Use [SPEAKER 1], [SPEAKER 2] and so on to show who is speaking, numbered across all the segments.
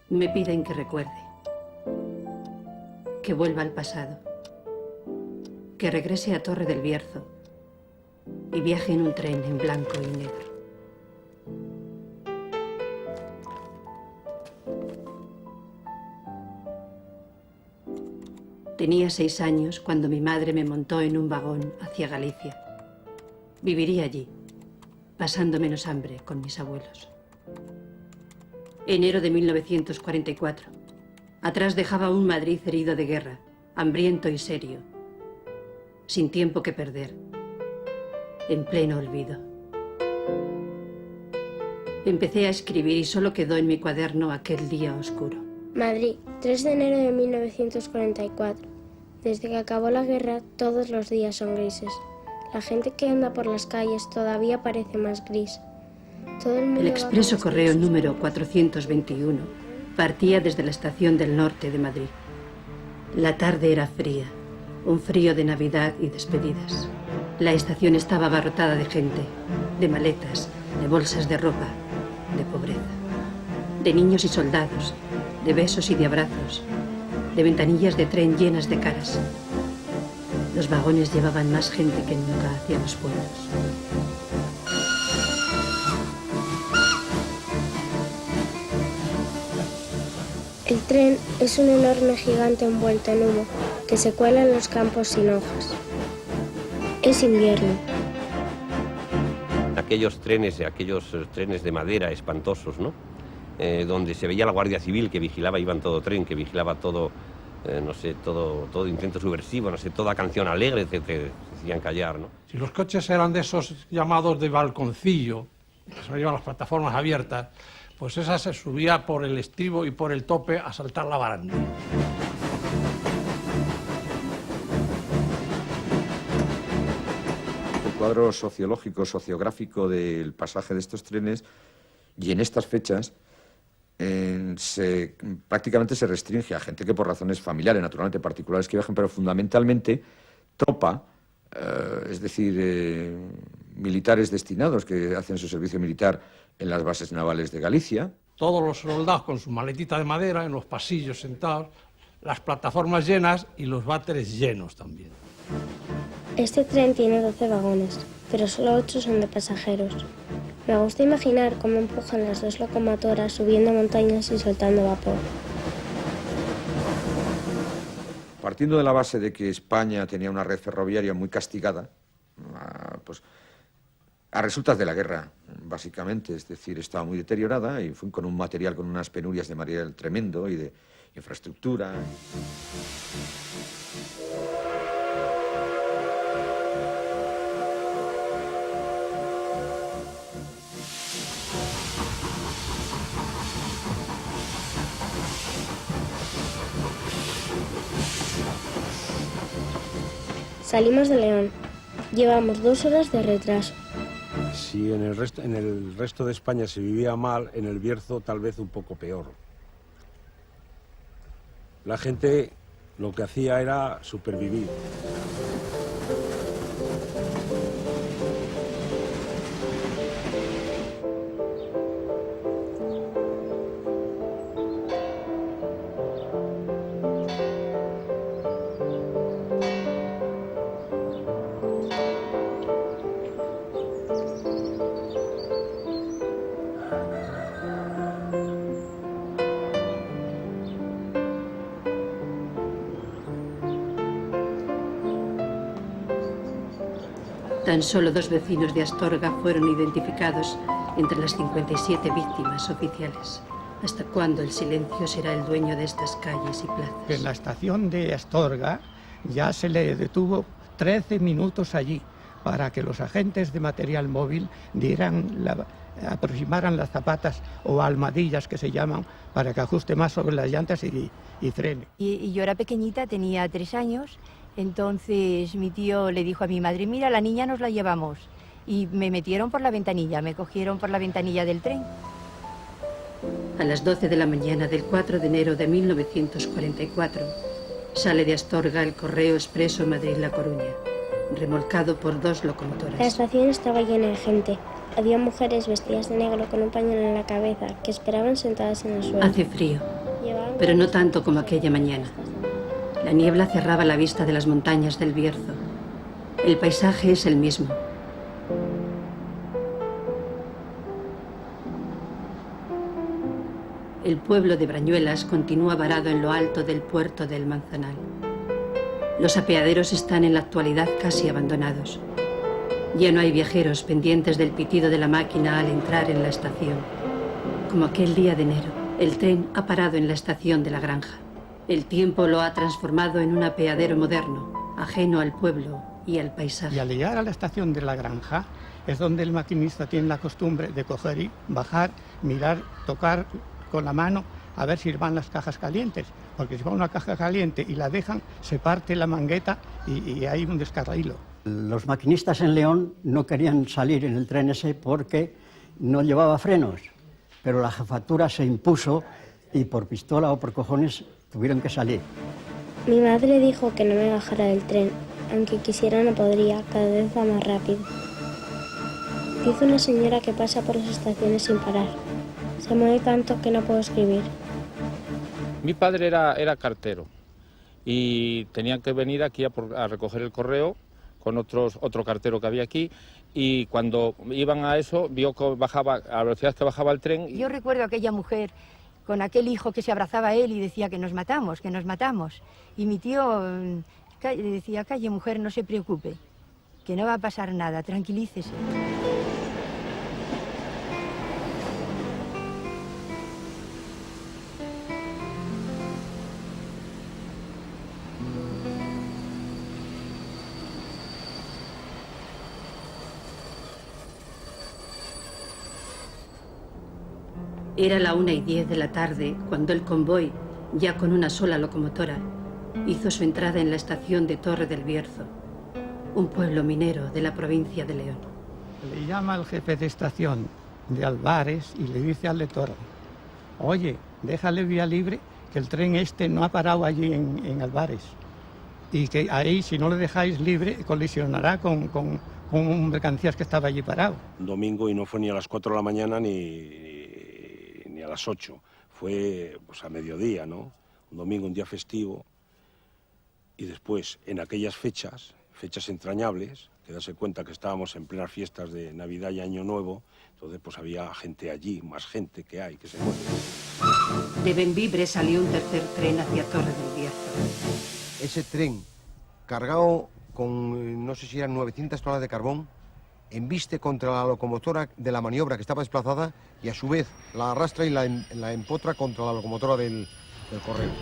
[SPEAKER 1] Me piden que recuerde, que vuelva al pasado, que regrese a Torre del Bierzo y viaje en un tren en blanco y negro. Tenía 6 años cuando mi madre me montó en un vagón hacia Galicia. Viviría allí, pasando menos hambre con mis abuelos. Enero de 1944. Atrás dejaba un Madrid herido de guerra, hambriento y serio, sin tiempo que perder, en pleno olvido. Empecé a escribir y solo quedó en mi cuaderno aquel día oscuro.
[SPEAKER 2] Madrid, 3 de enero de 1944. Desde que acabó la guerra, todos los días son grises. La gente que anda por las calles todavía parece más gris. Todo el mundo
[SPEAKER 1] El expreso correo número 421 partía desde la estación del norte de Madrid. La tarde era fría, un frío de Navidad y despedidas. La estación estaba abarrotada de gente, de maletas, de bolsas de ropa, de pobreza, de niños y soldados, de besos y de abrazos, de ventanillas de tren llenas de caras. Los vagones llevaban más gente que nunca hacia los pueblos.
[SPEAKER 2] El tren es un enorme gigante envuelto en humo que se cuela en los campos sin hojas. Es invierno.
[SPEAKER 3] Aquellos trenes de madera espantosos, ¿no? Donde se veía la Guardia Civil que vigilaba, iba en todo tren, que vigilaba todo, no sé, todo intento subversivo, no sé, toda canción alegre, te hacían callar, ¿no?
[SPEAKER 4] Si los coches eran de esos llamados de balconcillo, que se llevan las plataformas abiertas, pues esa se subía por el estribo y por el tope a saltar la barandilla.
[SPEAKER 5] El cuadro sociológico, sociográfico del pasaje de estos trenes, y en estas fechas, prácticamente se restringe a gente que por razones familiares, naturalmente particulares, que viajen, pero fundamentalmente tropa, es decir, militares destinados que hacen su servicio militar en las bases navales de Galicia.
[SPEAKER 4] Todos los soldados con su maletita de madera en los pasillos sentados, las plataformas llenas y los váteres llenos también.
[SPEAKER 2] Este tren tiene 12 vagones, pero solo 8 son de pasajeros. Me gusta imaginar cómo empujan las 2 locomotoras subiendo montañas y soltando vapor.
[SPEAKER 5] Partiendo de la base de que España tenía una red ferroviaria muy castigada, pues a resultas de la guerra, básicamente, es decir, estaba muy deteriorada y fue con un material, con unas penurias de material tremendo y de infraestructura.
[SPEAKER 2] Salimos de León. Llevamos 2 horas de retraso.
[SPEAKER 6] Si en el resto de España se vivía mal, en el Bierzo tal vez un poco peor. La gente lo que hacía era supervivir.
[SPEAKER 1] Tan solo 2 vecinos de Astorga fueron identificados entre las 57 víctimas oficiales. ¿Hasta cuándo el silencio será el dueño de estas calles y plazas?
[SPEAKER 7] En la estación de Astorga ya se le detuvo 13 minutos allí para que los agentes de material móvil aproximaran las zapatas o almohadillas que se llaman para que ajuste más sobre las llantas y frene.
[SPEAKER 8] Y yo era pequeñita, tenía 3 años. Entonces mi tío le dijo a mi madre, mira, la niña nos la llevamos. Y me metieron por la ventanilla, me cogieron por la ventanilla del tren.
[SPEAKER 1] A las 12 de la mañana del 4 de enero de 1944 sale de Astorga el correo expreso Madrid-La Coruña, remolcado por 2 locomotoras.
[SPEAKER 2] La estación estaba llena de gente. Había mujeres vestidas de negro con un pañuelo en la cabeza que esperaban sentadas en el suelo.
[SPEAKER 1] Hace frío. pero no tanto como aquella mañana. La niebla cerraba la vista de las montañas del Bierzo. El paisaje es el mismo. El pueblo de Brañuelas continúa varado en lo alto del puerto del Manzanal. Los apeaderos están en la actualidad casi abandonados. Ya no hay viajeros pendientes del pitido de la máquina al entrar en la estación. Como aquel día de enero, el tren ha parado en la estación de la granja. El tiempo lo ha transformado en un apeadero moderno, ajeno al pueblo y al paisaje.
[SPEAKER 7] Y al llegar a la estación de la granja es donde el maquinista tiene la costumbre de coger y bajar, mirar, tocar con la mano a ver si van las cajas calientes, porque si va una caja caliente y la dejan, se parte la mangueta y hay un descarrilo.
[SPEAKER 9] Los maquinistas en León no querían salir en el tren ese porque no llevaba frenos, pero la jefatura se impuso y por pistola o por cojones tuvieron que salir.
[SPEAKER 2] Mi madre dijo que no me bajara del tren, aunque quisiera no podría, cada vez va más rápido. Dice una señora que pasa por las estaciones sin parar. Se mueve tanto que no puedo escribir.
[SPEAKER 10] Mi padre era cartero y tenían que venir aquí a recoger el correo con otro cartero que había aquí, y cuando iban a eso vio que bajaba a la velocidad que bajaba el tren.
[SPEAKER 8] Yo recuerdo a aquella mujer con aquel hijo que se abrazaba a él y decía que nos matamos, que nos matamos. Y mi tío le decía, calle mujer, no se preocupe, que no va a pasar nada, tranquilícese.
[SPEAKER 1] Era la 1:10 de la tarde cuando el convoy, ya con una sola locomotora, hizo su entrada en la estación de Torre del Bierzo, un pueblo minero de la provincia de León.
[SPEAKER 7] Le llama al jefe de estación de Álvarez y le dice al de Torre, oye, déjale vía libre, que el tren este no ha parado allí en Álvarez, y que ahí, si no le dejáis libre, colisionará con mercancías que estaba allí parado.
[SPEAKER 6] Un domingo, y no fue ni a las 4 de la mañana ni a las 8, fue pues a mediodía, ¿no? Un domingo, un día festivo, y después, en aquellas fechas entrañables, que darse cuenta que estábamos en plenas fiestas de Navidad y Año Nuevo, entonces pues había gente allí, más gente que hay, que se mueve.
[SPEAKER 1] De Bembibre salió un tercer tren hacia Torre del Bierzo.
[SPEAKER 11] Ese tren, cargado con, no sé si eran 900 toneladas de carbón, embiste contra la locomotora de la maniobra que estaba desplazada y a su vez la arrastra y la empotra contra la locomotora del correo.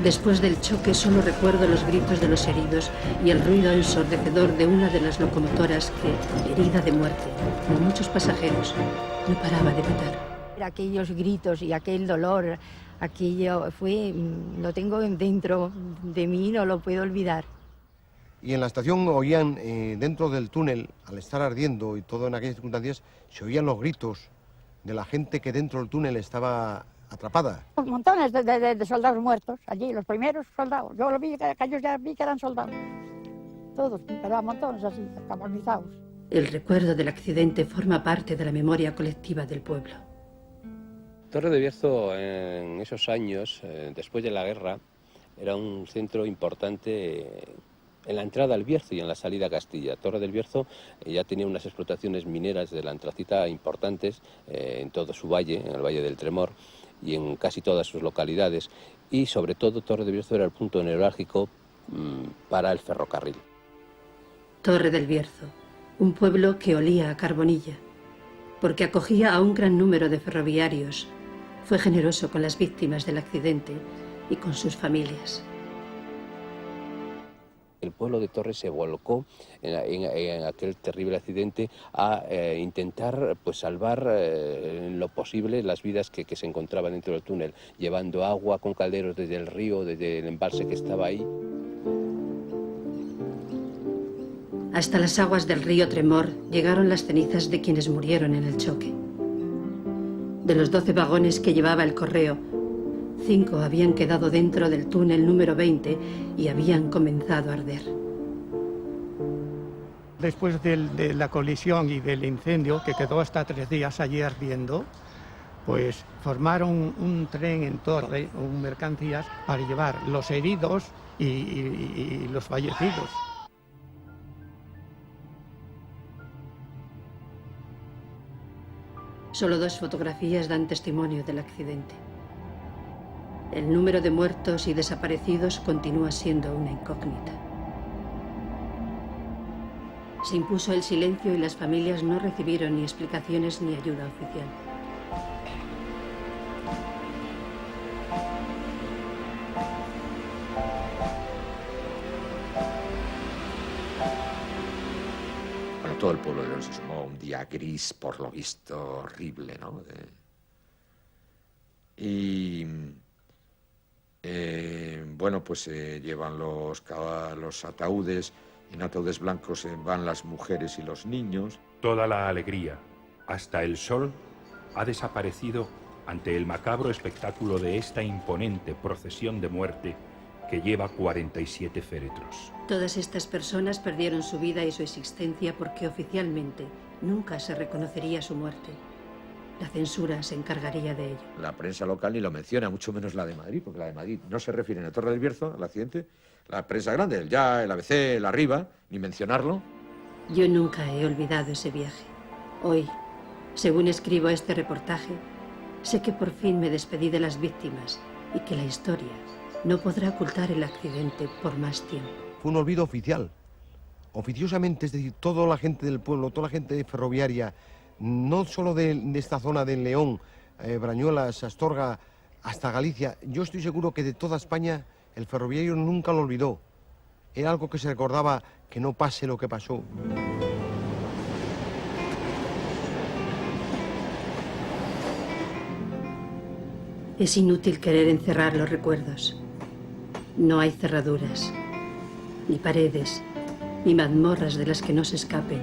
[SPEAKER 1] Después del choque solo recuerdo los gritos de los heridos y el ruido ensordecedor de una de las locomotoras que, herida de muerte, con muchos pasajeros, no paraba de pitar.
[SPEAKER 8] Aquellos gritos y aquel dolor, aquello fue, lo tengo dentro de mí, no lo puedo olvidar.
[SPEAKER 11] Y en la estación oían, dentro del túnel, al estar ardiendo y todo en aquellas circunstancias, se oían los gritos de la gente que dentro del túnel estaba atrapada.
[SPEAKER 12] Montones de soldados muertos allí, los primeros soldados. Yo lo vi, aquellos ya vi que eran soldados. Todos, pero a montones así, carbonizados.
[SPEAKER 1] El recuerdo del accidente forma parte de la memoria colectiva del pueblo.
[SPEAKER 3] Torre de Bierzo en esos años, después de la guerra, era un centro importante en la entrada al Bierzo y en la salida a Castilla. Torre del Bierzo ya tenía unas explotaciones mineras de la antracita importantes en todo su valle, en el Valle del Tremor, y en casi todas sus localidades. Y sobre todo Torre del Bierzo era el punto neurálgico para el ferrocarril.
[SPEAKER 1] Torre del Bierzo, un pueblo que olía a carbonilla, porque acogía a un gran número de ferroviarios. Fue generoso con las víctimas del accidente y con sus familias.
[SPEAKER 3] El pueblo de Torre se volcó en aquel terrible accidente a intentar pues, salvar en lo posible las vidas que se encontraban dentro del túnel, llevando agua con calderos desde el río, desde el embalse que estaba ahí.
[SPEAKER 1] Hasta las aguas del río Tremor llegaron las cenizas de quienes murieron en el choque. De los 12 vagones que llevaba el correo, 5 habían quedado dentro del túnel número 20 y habían comenzado a arder.
[SPEAKER 7] Después de la colisión y del incendio, que quedó hasta 3 días allí ardiendo, pues formaron un tren en torre, un mercancías, para llevar los heridos y los fallecidos.
[SPEAKER 1] Solo 2 fotografías dan testimonio del accidente. El número de muertos y desaparecidos continúa siendo una incógnita. Se impuso el silencio y las familias no recibieron ni explicaciones ni ayuda oficial.
[SPEAKER 5] Bueno, todo el pueblo de León se sumó a un día gris, por lo visto, horrible, ¿no? Bueno, pues llevan los ataúdes. En ataúdes blancos van las mujeres y los niños.
[SPEAKER 13] Toda la alegría, hasta el sol, ha desaparecido ante el macabro espectáculo de esta imponente procesión de muerte que lleva 47 féretros.
[SPEAKER 1] Todas estas personas perdieron su vida y su existencia porque oficialmente nunca se reconocería su muerte. La censura se encargaría de ello.
[SPEAKER 5] La prensa local ni lo menciona, mucho menos la de Madrid, porque la de Madrid no se refiere en el Torre del Bierzo al accidente. La prensa grande, el Ya, el ABC, el Arriba, ni mencionarlo.
[SPEAKER 1] Yo nunca he olvidado ese viaje. Hoy, según escribo este reportaje, sé que por fin me despedí de las víctimas y que la historia no podrá ocultar el accidente por más tiempo.
[SPEAKER 11] Fue un olvido oficial, oficiosamente, es decir, toda la gente del pueblo, toda la gente ferroviaria, no solo de esta zona de León, Brañuelas, Astorga, hasta Galicia. Yo estoy seguro que de toda España el ferroviario nunca lo olvidó. Era algo que se recordaba, que no pase lo que pasó.
[SPEAKER 1] Es inútil querer encerrar los recuerdos. No hay cerraduras, ni paredes, ni mazmorras de las que no se escapen.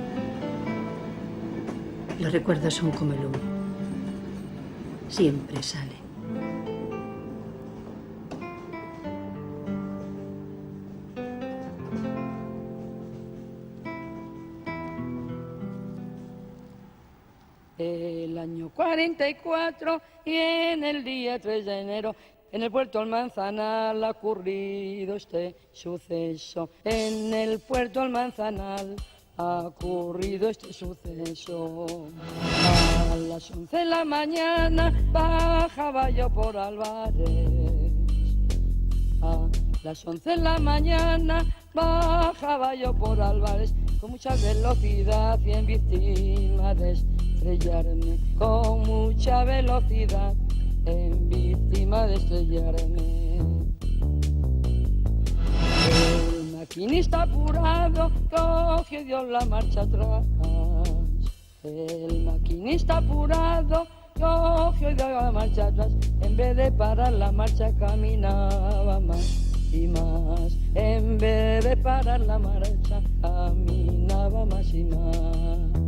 [SPEAKER 1] Los recuerdos son como el humo. Siempre sale.
[SPEAKER 14] El año 44 y en el día 3 de enero en el puerto Almanzanal ha ocurrido este suceso. En el puerto Almanzanal ha ocurrido este suceso. A las 11 de la mañana bajaba yo por Álvarez. A las 11 de la mañana bajaba yo por Álvarez con mucha velocidad y en víctima de estrellarme. Con mucha velocidad en víctima de estrellarme. El maquinista apurado cogió y dio la marcha atrás. El maquinista apurado cogió y dio la marcha atrás. En vez de parar la marcha caminaba más y más. En vez de parar la marcha caminaba más y más.